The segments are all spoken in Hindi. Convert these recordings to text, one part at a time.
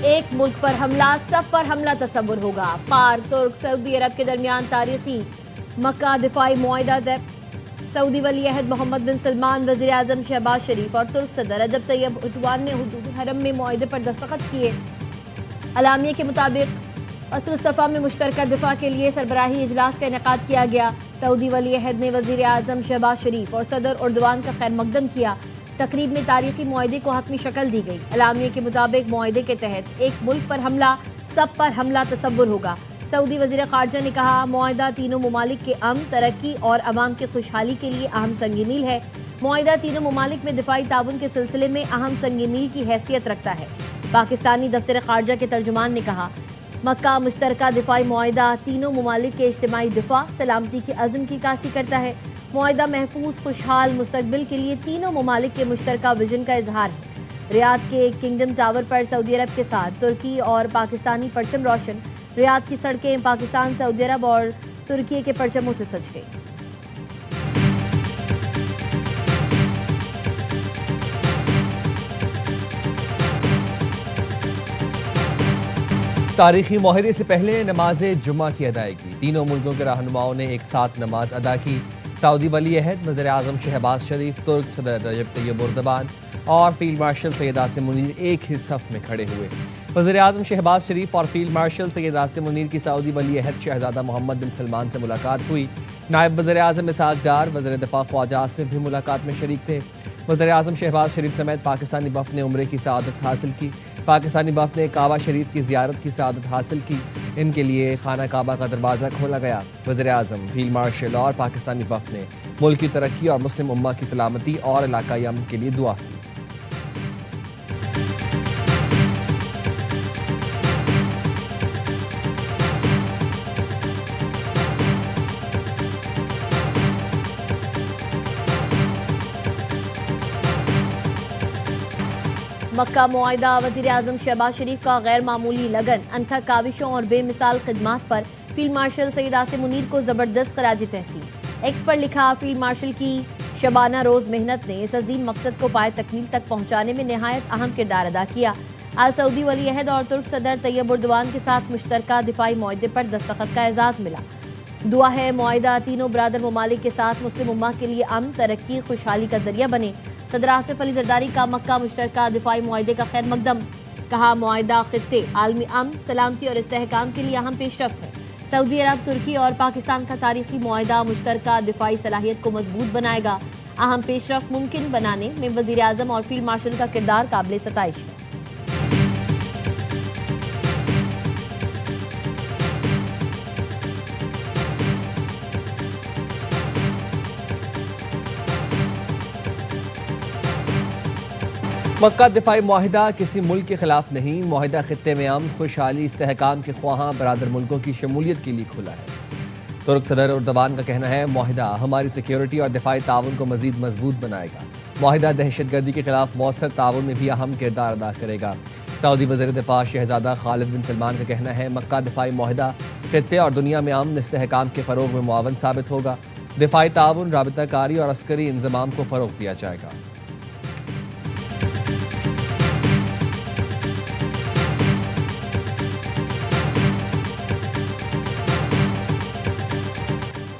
एक मुल्क पर हमला, सब पर हमला तस्वुर होगा। पार तुर्क सऊदी अरब के दरमियान तारीखी मक्का दिफाई मुआहिदा तय। सऊदी वली अहद मोहम्मद बिन सलमान, वज़ीर आज़म शहबाज शरीफ और तुर्क सदर रजब तैयब एर्दोगान ने हुदूद हरम में मुआहिदे पर दस्तखत किए। अलामिया के मुताबिक असर सफ़ा में मुश्तरका दिफा के लिए सरबराही इजलास का इनेकाद किया गया। सऊदी वली अहद ने वज़ीर आज़म शहबाज शरीफ और सदर एर्दोगान का खैर मकदम किया। तकरीब में तारीखी मुआहिदे को हतमी शक्ल दी गई। अलामिया के मुताबिक मुआहिदे के तहत एक मुल्क पर हमला, सब पर हमला तस्वुर होगा। सऊदी वज़ीर ख़ारजा ने कहा, मुआहिदा तीनों ममालिक के अमन, तरक्की और अवाम की खुशहाली के लिए अहम संग मील है। मुआहिदा तीनों ममालिक में दिफाई ताउन के सिलसिले में अहम संग मील की हैसियत रखता है। पाकिस्तानी दफ्तर ख़ारजा के तर्जुमान ने कहा, मक्का मुश्तरका दिफाई मुआहिदा तीनों ममालिक के इज्तिमाई दिफा, सलामती के अज़्म की कासी करता है। मुआहिदा महफूज खुशहाल मुस्तकबिल के लिए तीनों ममालिक के मुश्तरका विजन का इजहार है। रियाद के किंगडम टावर पर सऊदी अरब के साथ तुर्की और पाकिस्तानी परचम रोशन। रियाद की सड़कें पाकिस्तान, सऊदी अरब और तुर्की के परचमों से सज गई। तारीखी मुआहिदे से पहले नमाज जुमा की अदायगी। तीनों मुल्कों के रहनुमाओं ने एक साथ नमाज अदा की। सऊदी वली अहद, वज़ीर आज़म शहबाज शरीफ, तुर्क सदर रजब तैयब एर्दोगान और फील्ड मार्शल सैयद आसिम मुनीर एक ही सफ में खड़े हुए। वज़ीर आज़म शहबाज शरीफ और फील्ड मार्शल सैयद आसिम मुनीर की सऊदी वली अहद शहजादा मोहम्मद बिन सलमान से मुलाकात हुई। नायब वज़ीर आज़म इसहाक डार, वज़ीर दिफा ख्वाजा आसिफ भी मुलाकात में शरीक थे। वज़ीर आज़म शहबाज शरीफ समेत पाकिस्तानी वफ़द ने उम्रे की सआदत हासिल की। पाकिस्तानी वफ़द ने काबा शरीफ की ज़ियारत की सआदत हासिल की। इनके लिए खाना काबा का दरवाज़ा खोला गया। वज़ीर आज़म, फील्ड मार्शल और पाकिस्तानी वफ़द ने मुल्क की तरक्की और मुस्लिम उम्मा की सलामती और इलाकाई अमन के लिए दुआ की। मक्का मुआहिदा, वज़ीर आज़म शहबाज शरीफ का गैर मामूली लगन, अनथक काविशों और बेमिसाल खिदमात पर फील्ड मार्शल सैयद आसिम मुनीर को ज़बरदस्त खराज तहसीन। एक्स पर लिखा, फील्ड मार्शल की शबाना रोज़ मेहनत ने इस अजीम मकसद को पाए तकमील तक पहुँचाने में नहायत अहम किरदार अदा किया। आज सऊदी वली अहद और तुर्क सदर तैयब एर्दोगान के साथ मुश्तरका दिफाई मुआहिदे पर दस्तखत का एजाज़ मिला। दुआ है मुआहिदा तीनों बरादर ममालिक के साथ मुस्लिम उम्मा के लिए अमन, तरक्की, खुशहाली का जरिया बने। सदर आसिफ अली जरदारी का मक्का मुश्तरका दिफाई मुआहिदे का खैर मकदम। कहा, मुआहिदा खित्ते, आलमी अमन, सलामती और इस्तेहकाम के लिए अहम पेशरफ्त है। सऊदी अरब, तुर्की और पाकिस्तान का तारीखी मुआहिदा मुश्तरका दिफाई सलाहियत को मजबूत बनाएगा। अहम पेशरफ्त मुमकिन बनाने में वज़ीर आज़म और फील्ड मार्शल का किरदार काबिल सताइश है। मक्का दिफाई मुआहिदा किसी मुल्क के खिलाफ नहीं, मुआहिदा खित्ते में अमन, खुशहाली, इस्तेहकाम के ख्वाहां बरादर मुल्कों की शमूलियत के लिए खुला है। तुर्क सदर एर्दोगान का कहना है, मुआहिदा हमारी सिक्योरिटी और दिफाई ताउन को मजीद मजबूत बनाएगा। मुआहिदा दहशतगर्दी के खिलाफ मौसर ताउन में भी अहम किरदार अदा करेगा। सऊदी वज़ीर दिफा शहजादा खालिद बिन सलमान का कहना है, मक्का दिफाई मुआहिदा खित्ते और दुनिया में अमन, इस्तेहकाम के फ़रोग में मुआवन साबित होगा। दिफाई ताउन, राबिताकारी और अस्करी इंजमाम को फ़रोग दिया जाएगा।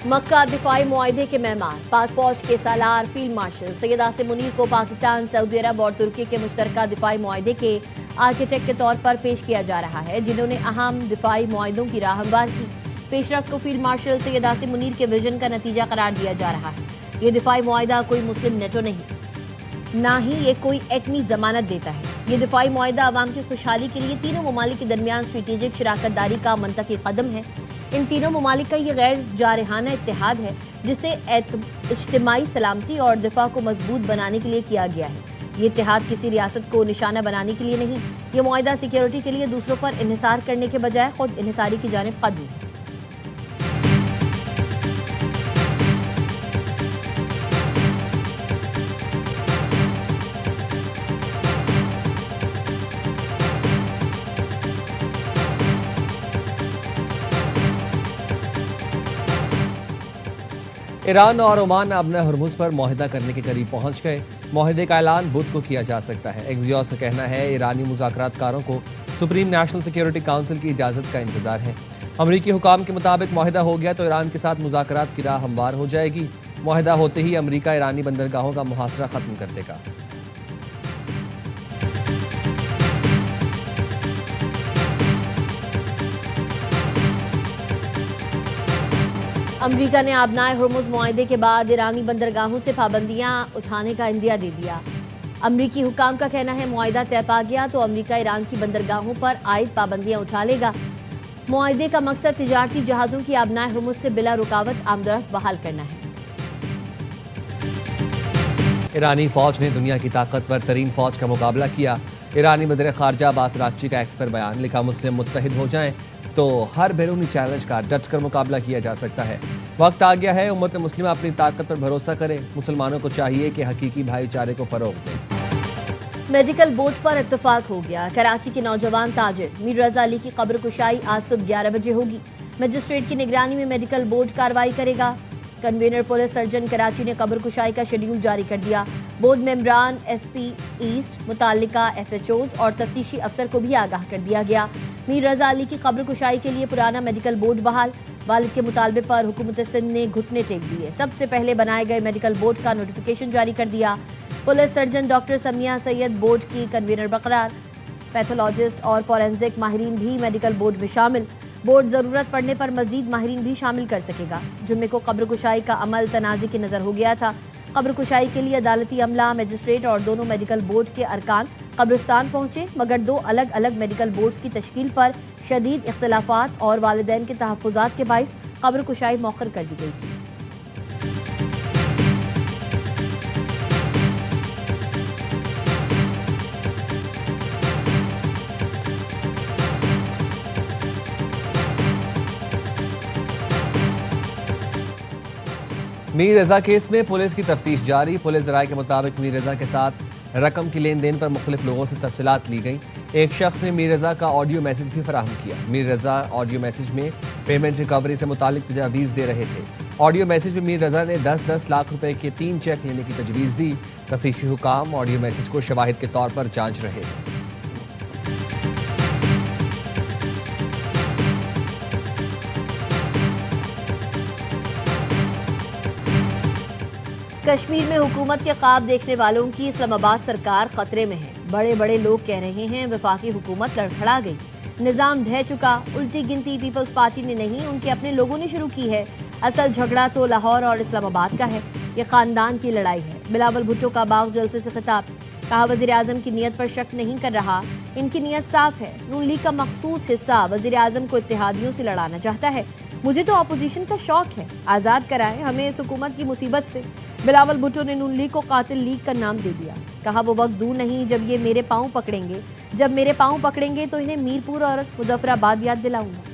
मक्का दिफाई मुआहिदे के मेहमान, पाक फौज के सालार फील्ड मार्शल सैयद आसिम मुनीर को पाकिस्तान, सऊदी अरब और तुर्की के मुश्तरका दिफाई मुआहिदे के आर्किटेक्ट के तौर पर पेश किया जा रहा है, जिन्होंने अहम दिफाई मुआहिदों की राह हमवार की। पेशरफ्त को फील्ड मार्शल सैयद आसिम मुनीर के विजन का नतीजा करार दिया जा रहा है। ये दिफाई मुआहिदा कोई मुस्लिम नेटो नहीं, ना ही ये कोई एटमी जमानत देता है। ये दिफाई मुआहिदा अवाम की खुशहाली के लिए तीनों ममालिक के दरमियान स्ट्रेटेजिक शराकत दारी का मंतकी कदम है। इन तीनों ममालिक का ये गैर जारहाना इत्तेहाद है, जिसे इज्तिमाई सलामती और दिफा को मजबूत बनाने के लिए किया गया है। ये इत्तेहाद किसी रियासत को निशाना बनाने के लिए नहीं, ये मुआहिदा सिक्योरिटी के लिए दूसरों पर इन्हिसार करने के बजाय खुद इन्हिसारी की जानिब कदम है। ईरान और ओमान अब न हुर्मुज़ पर मुआहिदा करने के करीब पहुंच गए। मुआहिदे का ऐलान बुध को किया जा सकता है। एक्सियोस का कहना है ईरानी मुज़ाकरातकारों को सुप्रीम नेशनल सिक्योरिटी काउंसिल की इजाज़त का इंतजार है। अमरीकी हुकाम के मुताबिक मुआहिदा हो गया तो ईरान के साथ मुज़ाकरात की राह हमवार हो जाएगी। मुआहिदा होते ही अमरीका ईरानी बंदरगाहों का मुहासरा खत्म कर देगा। अमरीका ने आबनाए हुर्मुज़ मुआहिदे के बाद ईरानी बंदरगाहों से पाबंदियां उठाने का इंदिया दे दिया। अमरीकी हुकाम का कहना है मुआहिदा तय पा गया तो अमरीका ईरान की बंदरगाहों पर आयद पाबंदियां उठा लेगा। मुआहिदे का मकसद तिजारती जहाज़ों की आबनाए हुर्मुज़ से बिला रुकावट आमदरफ्त बहाल करना है। ईरानी फौज ने दुनिया की ताकतवर तरीन फौज का मुकाबला किया। ईरानी वज़ीर ख़ारजा अब्बास अराग़ची का एक्स पर बयान, लिखा मुस्लिम मुत्तहिद हो जाएं तो हर बैरूनी चैलेंज का डट कर मुकाबला किया जा सकता है। वक्त आ गया है उम्मत मुस्लिमा अपनी ताकत पर भरोसा करे। मुसलमानों को चाहिए कि हकीकी भाईचारे को फरोग दें। मेडिकल बोर्ड पर इत्तेफाक हो गया। कराची के नौजवान ताजिर मीर रजा अली की कब्र कुशाई आज सुबह 11 बजे होगी। मजिस्ट्रेट की निगरानी में मेडिकल बोर्ड कार्रवाई करेगा। कन्वीनर पुलिस सर्जन कराची ने कब्र कुशाई का शेड्यूल जारी कर दिया। बोर्ड मेंबरान एसपी ईस्ट, मुतालिका एसएचओज और तफ्तीशी अफसर को भी आगाह कर दिया गया। मीर रजा अली की कब्र कुशाई के लिए पुराना मेडिकल बोर्ड बहाल। वालिद के मुतालबे पर हुकूमत सिंध ने घुटने टेक दिए। सबसे पहले बनाए गए मेडिकल बोर्ड का नोटिफिकेशन जारी कर दिया। Police surgeon doctor Samiya Syed board की कन्वीनर बरकरार। पैथोलॉजिस्ट और फॉरेंसिक माहिरीन भी मेडिकल बोर्ड में शामिल। बोर्ड जरूरत पड़ने पर मजीद माहिरीन भी शामिल कर सकेगा। जुम्मे को कब्र कुशाई का अमल तनाज़ी की नजर हो गया था। कब्र कुशाई के लिए अदालती अमला, मजिस्ट्रेट और दोनों मेडिकल बोर्ड के अरकान कब्रिस्तान पहुंचे, मगर दो अलग अलग मेडिकल बोर्ड्स की तश्कील पर शदीद इख्तिलाफात और वालिदैन के तहफ़्फ़ुज़ात के बाइस कब्र कुशाई मौखर कर दी गई थी। मीर रजा केस में पुलिस की तफ्तीश जारी। पुलिस राय के मुताबिक मीर रजा के साथ रकम की लेन देन पर मुख्तलिफ लोगों से तफसीलात ली गई। एक शख्स ने मीर रजा का ऑडियो मैसेज भी फराहम किया। मीर रजा ऑडियो मैसेज में पेमेंट रिकवरी से मुतालिक तजावीज़ दे रहे थे। ऑडियो मैसेज में मीर रजा ने 10-10 लाख रुपए के 3 चेक लेने की तजवीज़ दी। तफ्तीशी हुकाम ऑडियो मैसेज को शवाहिद के तौर पर जांच रहे हैं। कश्मीर में हुकूमत के ख्वाब देखने वालों की इस्लामाबाद सरकार खतरे में है। बड़े बड़े लोग कह रहे हैं वफाकी हुकूमत लड़खड़ा गई, निजाम ढह चुका। उल्टी गिनती पीपल्स पार्टी ने नहीं, उनके अपने लोगों ने शुरू की है। असल झगड़ा तो लाहौर और इस्लामाबाद का है। ये खानदान की लड़ाई है। बिलावल भुट्टो का बाग जलसे से खिताब, कहा वजीर आजम की नीयत पर शक नहीं कर रहा, इनकी नीयत साफ है। नून लीग का मखसूस हिस्सा वजीर आजम को इत्तेहादियों से लड़ाना चाहता है। मुझे तो अपोजिशन का शौक है, आज़ाद कराएं हमें इस हुकूमत की मुसीबत से। बिलावल भुट्टो ने नून लीग को कातिल लीग का नाम दे दिया। कहा वो वक्त दूर नहीं जब ये मेरे पाँव पकड़ेंगे। जब मेरे पाँव पकड़ेंगे तो इन्हें मीरपुर और मुजफ्फराबाद याद दिलाऊंगा।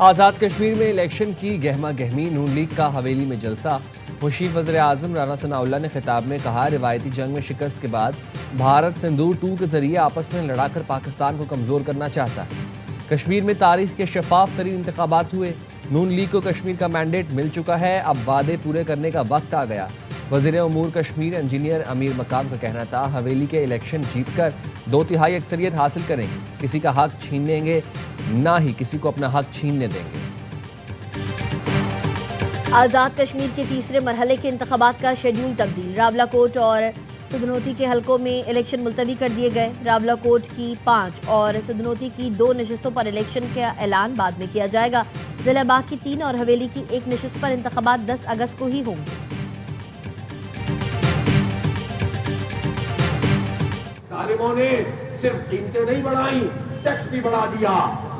आज़ाद कश्मीर में इलेक्शन की गहमा गहमी, नून लीग का हवेली में जलसा। मुशीर वज़ीर आज़म राना सनाउल्लाह ने खिताब में कहा रिवायती जंग में शिकस्त के बाद भारत सिंदूर 2 के जरिए आपस में लड़ाकर पाकिस्तान को कमज़ोर करना चाहता है। कश्मीर में तारीख के शफाफ तरीन इंतखाबात हुए। नून लीग को कश्मीर का मैंडेट मिल चुका है, अब वादे पूरे करने का वक्त आ गया। वज़ीर उमूर कश्मीर इंजीनियर अमीर मकाम का कहना था हवेली के इलेक्शन जीतकर 2/3 अक्सरियत हासिल करेंगे। किसी का हक छीन लेंगे, ना ही किसी को अपना हक छीनने देंगे। आज़ाद कश्मीर के तीसरे मरहले के इंतखाबात का शेड्यूल तब्दील। रावलाकोट और सदनोती के हलकों में इलेक्शन मुलतवी कर दिए गए। रावलाकोट की 5 और सदनोती की 2 नशिस्तों पर इलेक्शन का ऐलान बाद में किया जाएगा। जिला बाग की 3 और हवेली की 1 नशिस्त पर इंतखाबात 10 अगस्त को ही होंगे। तालिबानों ने सिर्फ कीमतें नहीं बढ़ाई, टैक्स भी बढ़ा दिया,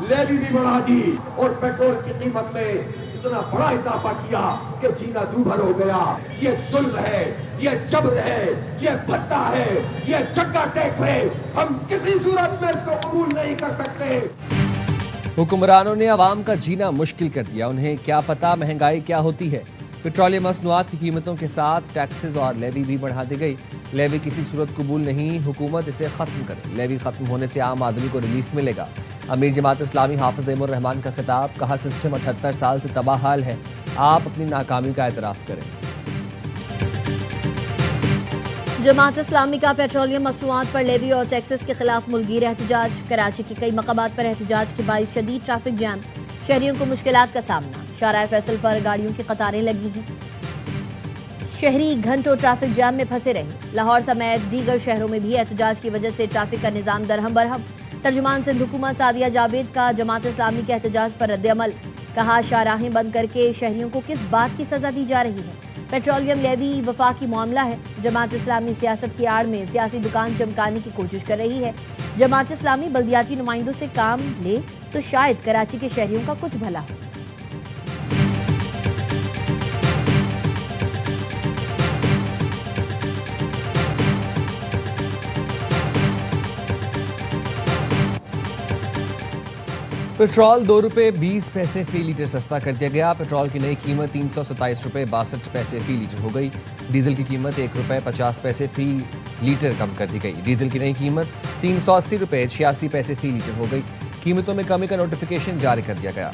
लेवी भी बढ़ा दी और पेट्रोल की कीमत में इतना बड़ा इजाफा किया कि जीना दूभर हो गया। ये जुल्म है, ये जबर है, ये भत्ता है, ये चक्का टैक्स है। हम किसी सूरत में इसको कबूल नहीं कर सकते। हुक्मरानों ने अवाम का जीना मुश्किल कर दिया। उन्हें क्या पता महंगाई क्या होती है। पेट्रोलियम मसनूआत की कीमतों के साथ टैक्सेस और लेवी भी बढ़ा दी गई। लेवी किसी सूरत कबूल नहीं, हुकूमत इसे खत्म करे। लेवी खत्म होने से आम आदमी को रिलीफ मिलेगा। अमीर जमात इस्लामी हाफिज एमुर रहमान का खिताब, कहा सिस्टम 78 साल से तबाह हाल है, आप अपनी नाकामी का एतराफ़ करें। जमात इस्लामी का पेट्रोलियम मसनूआत पर लेवी और टैक्सेस के खिलाफ मुल्कीर एहतजाज। कराची के कई मकामात पर एहतजाज के बाइस शदीद ट्रैफिक जैम, शहरियों को मुश्किलात का सामना। शाहराह फैसल पर गाड़ियों की कतारें लगी हैं, शहरी घंटों ट्रैफिक जैम में फंसे रहे। लाहौर समेत दीगर शहरों में भी एहतजाज की वजह से ट्रैफिक का निज़ाम दरहम बरहम। तर्जुमान सिंध हुकूमत सादिया जावेद का जमात इस्लामी के एहतजाज पर रद्द-ए-अमल, कहा शाहराहें बंद करके शहरियों को किस बात की सजा दी जा रही है। पेट्रोलियम लेवी वफाकी मामला है, जमात इस्लामी सियासत की आड़ में सियासी दुकान चमकाने की कोशिश कर रही है। जमात इस्लामी बल्दियाती नुमाइंदों से काम ले तो शायद कराची के शहरियों का कुछ भला हो। पेट्रोल 2 रुपये 20 पैसे फी लीटर सस्ता कर दिया गया। पेट्रोल की नई कीमत 327 रुपये 62 पैसे फी लीटर हो गई। डीजल की कीमत 1 रुपये 50 पैसे फी लीटर कम कर दी गई। डीजल की नई कीमत 380 रुपये 86 पैसे फी लीटर हो गई। कीमतों में कमी का नोटिफिकेशन जारी कर दिया गया।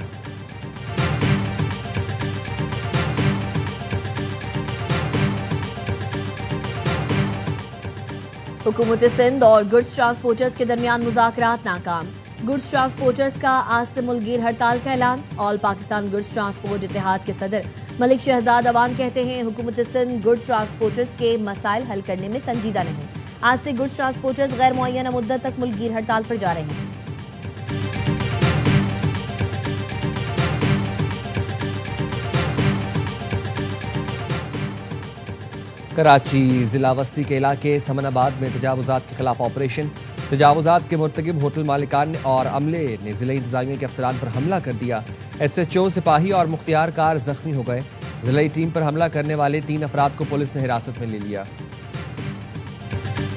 हुकूमत सिंध और गुड्स ट्रांसपोर्टर्स के दरमियान मुज़ाकरात नाकाम। गुड्स ट्रांसपोर्टर्स का आज से मुल्कीर हड़ताल का ऐलान। ऑल पाकिस्तान गुड्स ट्रांसपोर्ट इत्तेहाद के सदर मलिक शहजाद अवान कहते हैं, हुकूमत सिंध गुड्स ट्रांसपोर्टर्स के मसाइल हल करने में संजीदा नहीं। आज से गुड्स ट्रांसपोर्टर्स गैर मुअय्यना मुद्दत तक मुल्कीर हड़ताल पर जा रहे हैं। कराची जिला वस्ती के इलाके समनाबाद में तजावुजात के खिलाफ ऑपरेशन। तजावुजात के मुर्तकिब होटल मालिकान और अमले ने जिला इंतजामिया के अफसरान पर हमला कर दिया। SHO सिपाही और मुख्तियार कार जख्मी हो गए। जिला टीम पर हमला करने वाले 3 अफराद को पुलिस ने हिरासत में ले लिया।